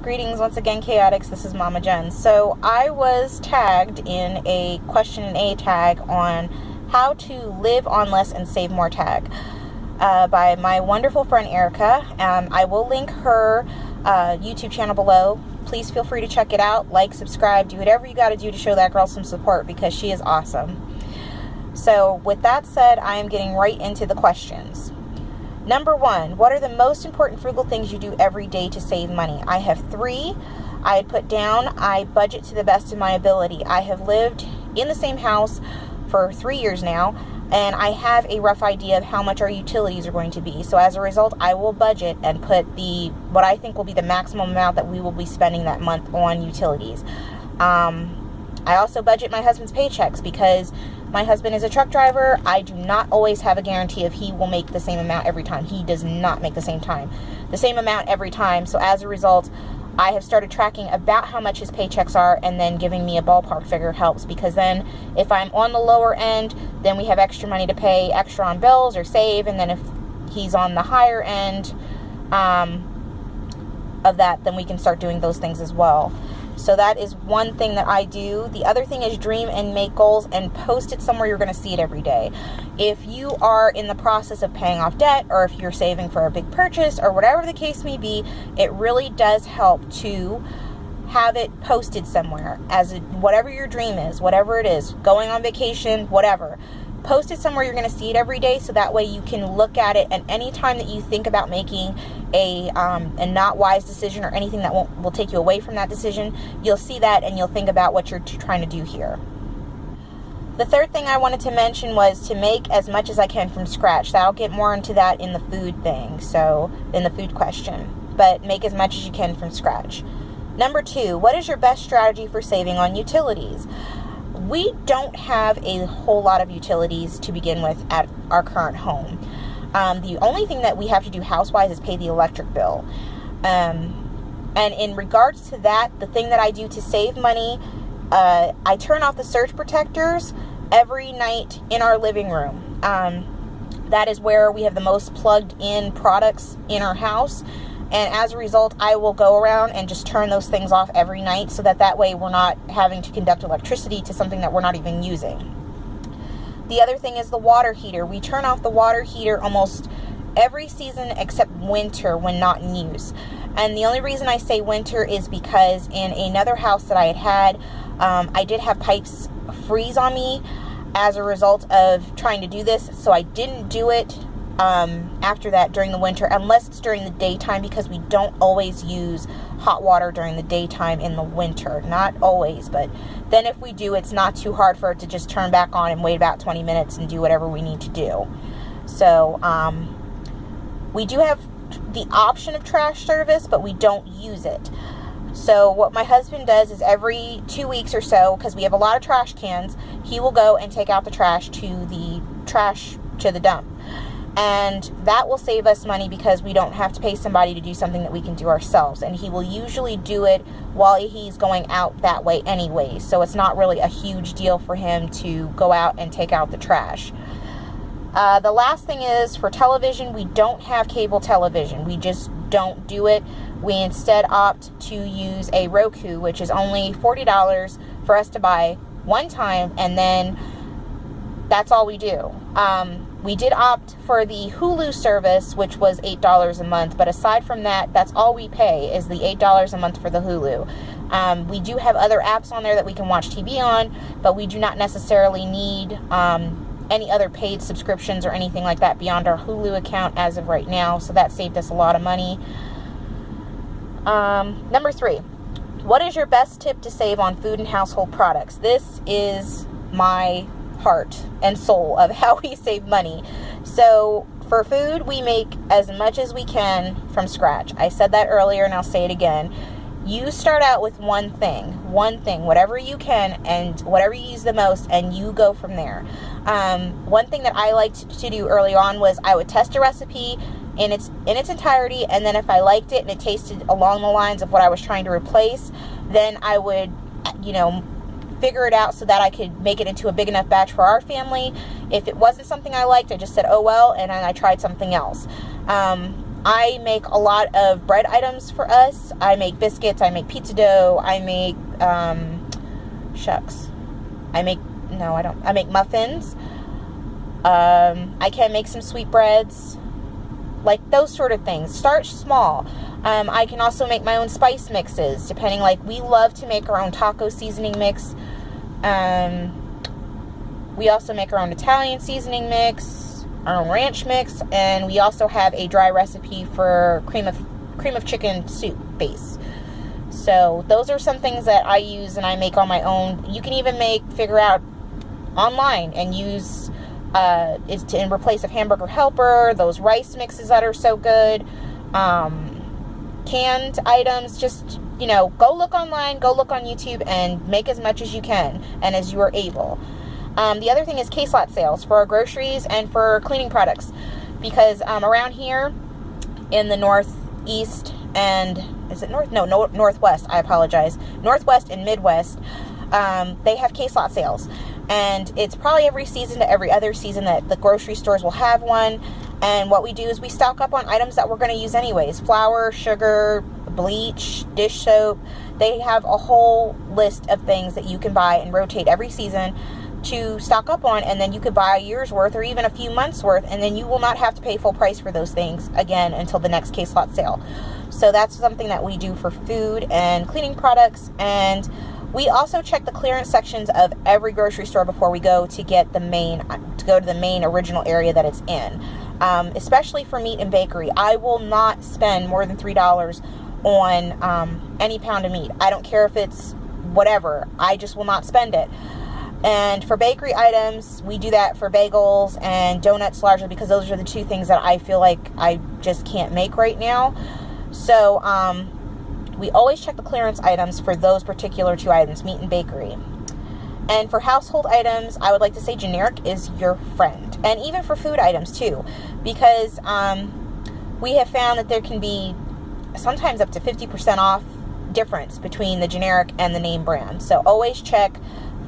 Greetings once again, Chaotix. This is Mama Jen. So I was tagged in a question and a tag on how to live on less and save more tag by my wonderful friend Erika. I will link her YouTube channel below. Please feel free to check it out. Like, subscribe, do whatever you got to do to show that girl some support because she is awesome. So with that said, I am getting right into the questions. Number 1, what are the most important frugal things you do every day to save money? I have 3. I had put down, I budget to the best of my ability. I have lived in the same house for 3 years now, and I have a rough idea of how much our utilities are going to be. So as a result, I will budget and put what I think will be the maximum amount that we will be spending that month on utilities. I also budget my husband's paychecks because my husband is a truck driver. I do not always have a guarantee of he will make the same amount every time. He does not make the same amount every time. So as a result, I have started tracking about how much his paychecks are, and then giving me a ballpark figure helps, because then if I'm on the lower end, then we have extra money to pay extra on bills or save. And then if he's on the higher end of that, then we can start doing those things as well. So that is one thing that I do. The other thing is dream and make goals and post it somewhere you're going to see it every day. If you are in the process of paying off debt, or if you're saving for a big purchase, or whatever the case may be, it really does help to have it posted somewhere as whatever your dream is, whatever it is, going on vacation, whatever. Post it somewhere you're going to see it every day, so that way you can look at it, and any time that you think about making a not wise decision or anything that will take you away from that decision, you'll see that and you'll think about what you're trying to do here. The third thing I wanted to mention was to make as much as I can from scratch. So I'll get more into that in the food thing, so in the food question, but make as much as you can from scratch. Number 2, what is your best strategy for saving on utilities? We don't have a whole lot of utilities to begin with at our current home. The only thing that we have to do house-wise is pay the electric bill. And in regards to that, the thing that I do to save money, I turn off the surge protectors every night in our living room. That is where we have the most plugged-in products in our house. And as a result, I will go around and just turn those things off every night, so that way we're not having to conduct electricity to something that we're not even using. The other thing is the water heater. We turn off the water heater almost every season except winter when not in use. And the only reason I say winter is because in another house that I had, I did have pipes freeze on me as a result of trying to do this. So I didn't do it after that during the winter, unless it's during the daytime, because we don't always use hot water during the daytime in the winter. Not always, but then if we do, it's not too hard for it to just turn back on and wait about 20 minutes and do whatever we need to do. So we do have the option of trash service, but we don't use it. So what my husband does is every 2 weeks or so, because we have a lot of trash cans, he will go and take out the trash to the dump. And that will save us money because we don't have to pay somebody to do something that we can do ourselves. And he will usually do it while he's going out that way anyway. So it's not really a huge deal for him to go out and take out the trash. The last thing is for television. We don't have cable television. We just don't do it. We instead opt to use a Roku, which is only $40 for us to buy one time. And then that's all we do. We did opt for the Hulu service, which was $8 a month. But aside from that, that's all we pay is the $8 a month for the Hulu. We do have other apps on there that we can watch TV on, but we do not necessarily need any other paid subscriptions or anything like that beyond our Hulu account as of right now. So that saved us a lot of money. Number 3, what is your best tip to save on food and household products? This is my heart and soul of how we save money. So for food, we make as much as we can from scratch. I said that earlier and I'll say it again. You start out with one thing, whatever you can and whatever you use the most, and you go from there. One thing that I liked to do early on was I would test a recipe in its entirety, and then if I liked it and it tasted along the lines of what I was trying to replace, then I would, figure it out so that I could make it into a big enough batch for our family. If it wasn't something I liked, I just said, oh well, and then I tried something else. I make a lot of bread items for us. I make biscuits, I make pizza dough, I make, I make muffins. I can make some sweetbreads, like those sort of things. Start small. I can also make my own spice mixes, depending, like, we love to make our own taco seasoning mix. We also make our own Italian seasoning mix, our own ranch mix, and we also have a dry recipe for cream of chicken soup base. So those are some things that I use and I make on my own. You can even figure out online and use in replace of Hamburger Helper, those rice mixes that are so good. Canned items, just, go look online, go look on YouTube, and make as much as you can and as you are able. The other thing is case lot sales for our groceries and for cleaning products, because around here in the northeast and northwest, I apologize, northwest and midwest, they have case lot sales, and it's probably every season to every other season that the grocery stores will have one. And what we do is we stock up on items that we're going to use anyways: flour, sugar, bleach, dish soap. They have a whole list of things that you can buy and rotate every season to stock up on, and then you could buy a year's worth or even a few months worth, and then you will not have to pay full price for those things again until the next case lot sale. So that's something that we do for food and cleaning products. And we also check the clearance sections of every grocery store before we go to to the main original area that it's in. Especially for meat and bakery, I will not spend more than $3 on any pound of meat. I don't care if it's whatever. I just will not spend it. And for bakery items, we do that for bagels and donuts largely because those are the two things that I feel like I just can't make right now. So we always check the clearance items for those particular two items, meat and bakery. And for household items, I would like to say generic is your friend. And even for food items too, because we have found that there can be sometimes up to 50% off difference between the generic and the name brand. So always check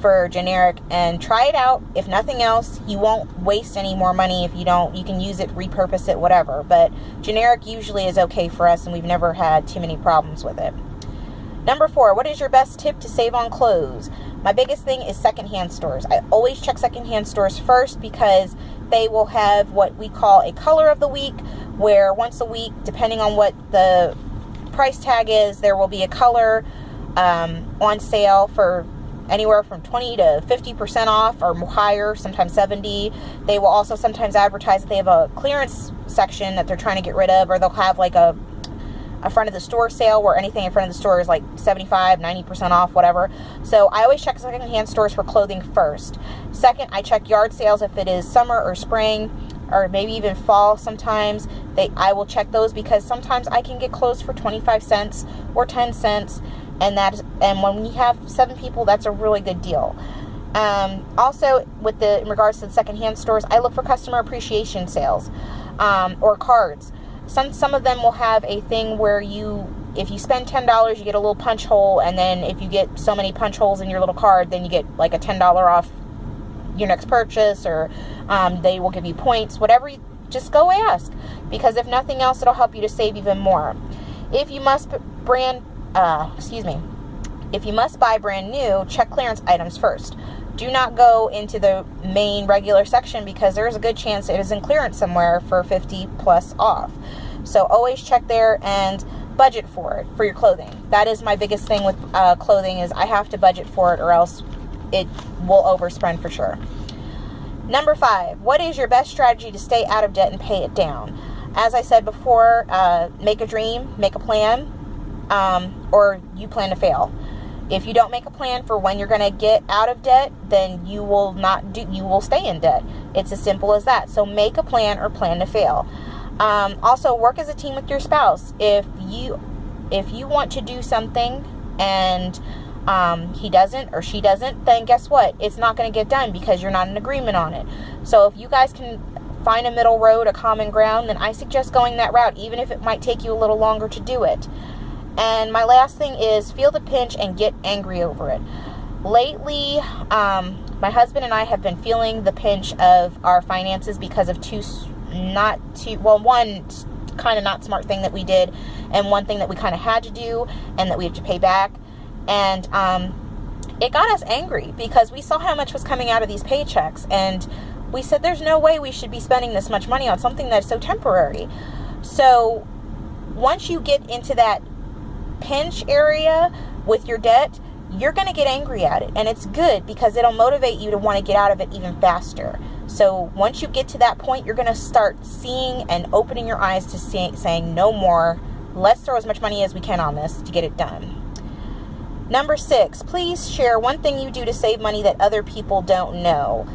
for generic and try it out. If nothing else, you won't waste any more money. If you don't, you can use it, repurpose it, whatever. But generic usually is okay for us, and we've never had too many problems with it. Number 4, what is your best tip to save on clothes? My biggest thing is secondhand stores. I always check secondhand stores first because they will have what we call a color of the week, where once a week, depending on what the price tag is, there will be a color on sale for anywhere from 20 to 50% off or higher, sometimes 70. They will also sometimes advertise that they have a clearance section that they're trying to get rid of, or they'll have like a front of the store sale where anything in front of the store is like 75, 90% off, whatever. So I always check secondhand stores for clothing first. Second, I check yard sales if it is summer or spring or maybe even fall sometimes. I will check those because sometimes I can get clothes for 25 cents or 10 cents. And when we have 7 people, that's a really good deal. Also, in regards to the secondhand stores, I look for customer appreciation sales or cards. Some of them will have a thing where if you spend $10, you get a little punch hole, and then if you get so many punch holes in your little card, then you get like a $10 off your next purchase, or they will give you points, whatever. Just go ask, because if nothing else, it'll help you to save even more. If you must buy brand new, check clearance items first. Do not go into the main regular section because there is a good chance it is in clearance somewhere for 50 plus off. So always check there and budget for it, for your clothing. That is my biggest thing with clothing, is I have to budget for it or else it will overspend for sure. Number 5, what is your best strategy to stay out of debt and pay it down? As I said before, make a dream, make a plan, or you plan to fail. If you don't make a plan for when you're going to get out of debt, then you will stay in debt. It's as simple as that. So make a plan or plan to fail. Also, work as a team with your spouse. If you want to do something and he doesn't or she doesn't, then guess what? It's not going to get done because you're not in agreement on it. So if you guys can find a middle road, a common ground, then I suggest going that route, even if it might take you a little longer to do it. And my last thing is feel the pinch and get angry over it. Lately, my husband and I have been feeling the pinch of our finances because of one kind of not smart thing that we did, and one thing that we kind of had to do and that we have to pay back. And it got us angry because we saw how much was coming out of these paychecks, and we said there's no way we should be spending this much money on something that's so temporary. So once you get into that pinch area with your debt, you're going to get angry at it, and it's good because it'll motivate you to want to get out of it even faster. So once you get to that point, you're going to start seeing and opening your eyes to saying no more. Let's throw as much money as we can on this to get it done. Number 6, please share one thing you do to save money that other people don't know.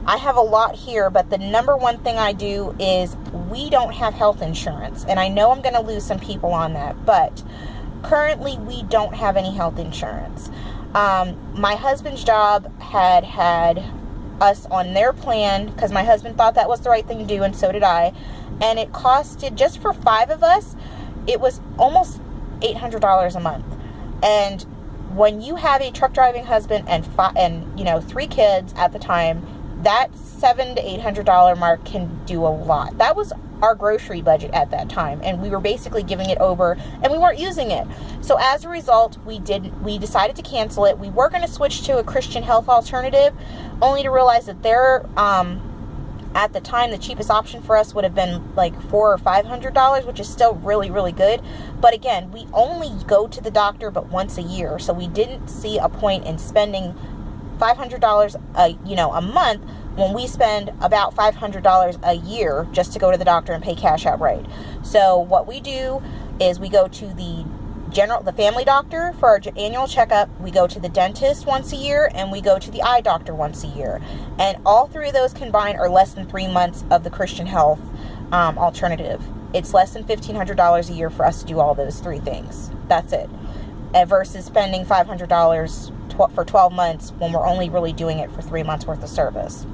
I have a lot here, but the number one thing I do is we don't have health insurance. And I know I'm going to lose some people on that, but currently we don't have any health insurance. My husband's job had us on their plan because my husband thought that was the right thing to do, and so did I. And it costed, just for 5 of us, it was almost $800 a month. And when you have a truck driving husband and 3 kids at the time, that $700 to $800 mark can do a lot. That was our grocery budget at that time, and we were basically giving it over, and we weren't using it. So as a result, we decided to cancel it. We were going to switch to a Christian health alternative, only to realize that at the time, the cheapest option for us would have been like $400 or $500, which is still really, really good. But again, we only go to the doctor but once a year, so we didn't see a point in spending $500 a month when we spend about $500 a year just to go to the doctor and pay cash outright. So what we do is we go to the family doctor for our annual checkup, we go to the dentist once a year, and we go to the eye doctor once a year. And all 3 of those combined are less than 3 months of the Christian health alternative. It's less than $1,500 a year for us to do all those 3 things. That's it. Versus spending $500 for 12 months when we're only really doing it for 3 months worth of service.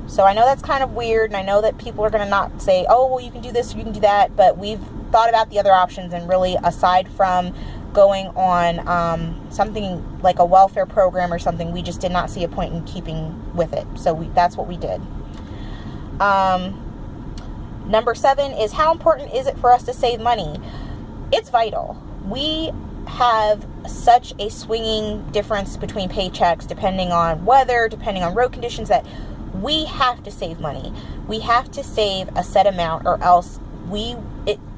So I know that's kind of weird, and I know that people are going to not say, oh, well, you can do this or you can do that, but we've thought about the other options, and really, aside from going on something like a welfare program or something, we just did not see a point in keeping with it. So that's what we did. Number 7 is, how important is it for us to save money? It's vital. We have such a swinging difference between paychecks depending on weather, depending on road conditions, that we have to save money. We have to save a set amount, or else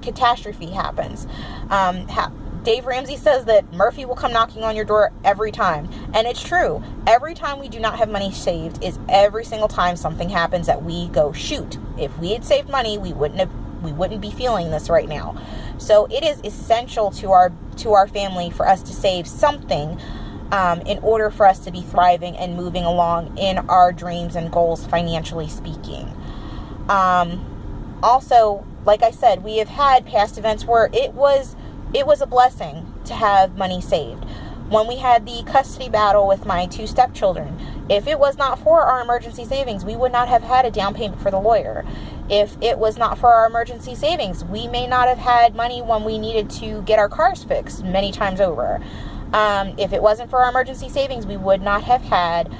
catastrophe happens. Dave Ramsey says that Murphy will come knocking on your door every time, and it's true. Every time we do not have money saved is every single time something happens that we go, shoot, if we had saved money, we wouldn't be feeling this right now. So it is essential to our family for us to save something in order for us to be thriving and moving along in our dreams and goals, financially speaking. Also, like I said, we have had past events where it was a blessing to have money saved. When we had the custody battle with my 2 stepchildren, if it was not for our emergency savings, we would not have had a down payment for the lawyer. If it was not for our emergency savings, we may not have had money when we needed to get our cars fixed many times over. If it wasn't for our emergency savings, we would not have had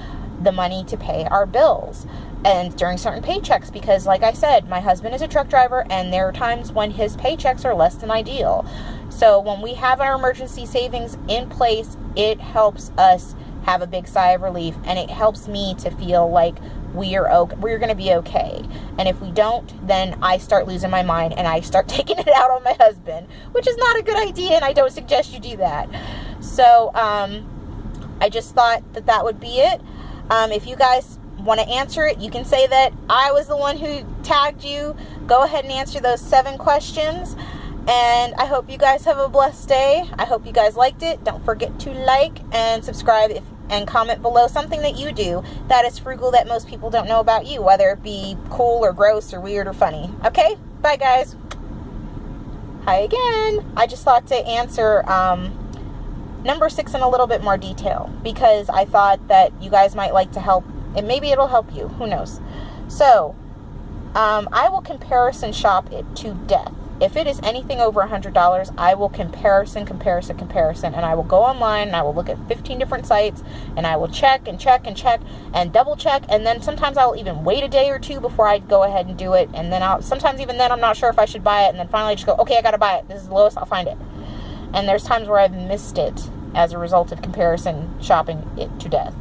the money to pay our bills and during certain paychecks, because like I said, my husband is a truck driver, and there are times when his paychecks are less than ideal. So when we have our emergency savings in place, it helps us have a big sigh of relief, and it helps me to feel like we're going to be okay. And if we don't, then I start losing my mind and I start taking it out on my husband, which is not a good idea, and I don't suggest you do that. So I just thought that would be it. If you guys want to answer it, you can say that I was the one who tagged you. Go ahead and answer those 7 questions. And I hope you guys have a blessed day. I hope you guys liked it. Don't forget to like and subscribe and comment below something that you do that is frugal that most people don't know about you, whether it be cool or gross or weird or funny. Okay? Bye, guys. Hi again. I just thought to answer number 6 in a little bit more detail, because I thought that you guys might like to help, and maybe it'll help you. Who knows? So, I will comparison shop it to death. If it is anything over $100, I will comparison, and I will go online and I will look at 15 different sites and I will check and double check, and then sometimes I'll even wait a day or two before I go ahead and do it, and then sometimes even then I'm not sure if I should buy it, and then finally I just go, okay, I gotta buy it. This is the lowest, I'll find it. And there's times where I've missed it as a result of comparison shopping it to death.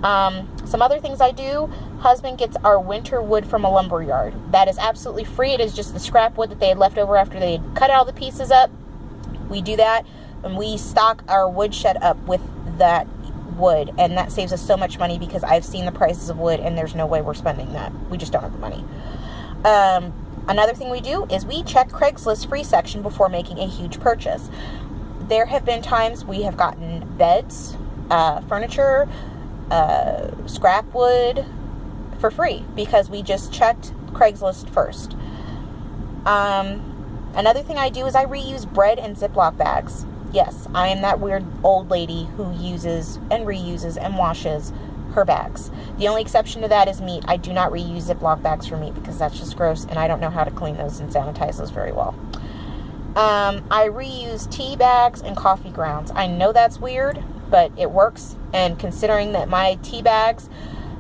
Some other things I do, husband gets our winter wood from a lumber yard. That is absolutely free. It is just the scrap wood that they had left over after they had cut all the pieces up. We do that, and we stock our wood shed up with that wood, and that saves us so much money because I've seen the prices of wood and there's no way we're spending that. We just don't have the money. Another thing we do is we check Craigslist free section before making a huge purchase. There have been times we have gotten beds, furniture, scrap wood for free because we just checked Craigslist first. Another thing I do is I reuse bread and Ziploc bags. Yes, I am that weird old lady who uses and reuses and washes her bags. The only exception to that is meat. I do not reuse Ziploc bags for meat because that's just gross and I don't know how to clean those and sanitize those very well. I reuse tea bags and coffee grounds. I know that's weird, but it works, and considering that my tea bags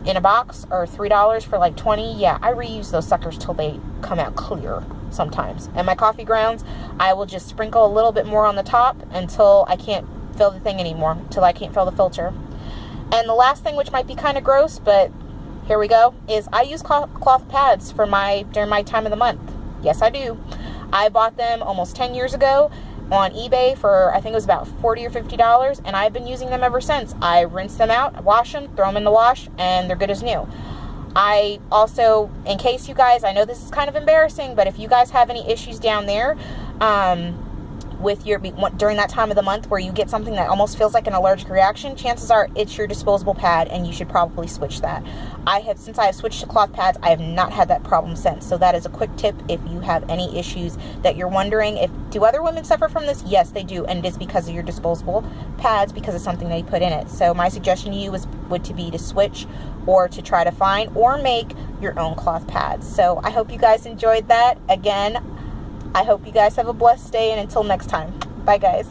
in a box are $3 for like 20, yeah, I reuse those suckers till they come out clear sometimes. And my coffee grounds, I will just sprinkle a little bit more on the top until I can't fill the thing anymore, until I can't fill the filter. And the last thing, which might be kind of gross, but here we go, is I use cloth pads for during my time of the month. Yes, I do. I bought them almost 10 years ago on eBay for, I think it was about $40 or $50, and I've been using them ever since. I rinse them out, wash them, throw them in the wash, and they're good as new. I also, in case you guys, I know this is kind of embarrassing, but if you guys have any issues down there with during that time of the month where you get something that almost feels like an allergic reaction, chances are it's your disposable pad, and you should probably switch that. Since I have switched to cloth pads, I have not had that problem since. So that is a quick tip if you have any issues that you're wondering do other women suffer from this? Yes, they do, and it is because of your disposable pads, because of something they put in it. So my suggestion to you would be to switch or to try to find or make your own cloth pads. So I hope you guys enjoyed that. Again, I hope you guys have a blessed day, and until next time, bye guys.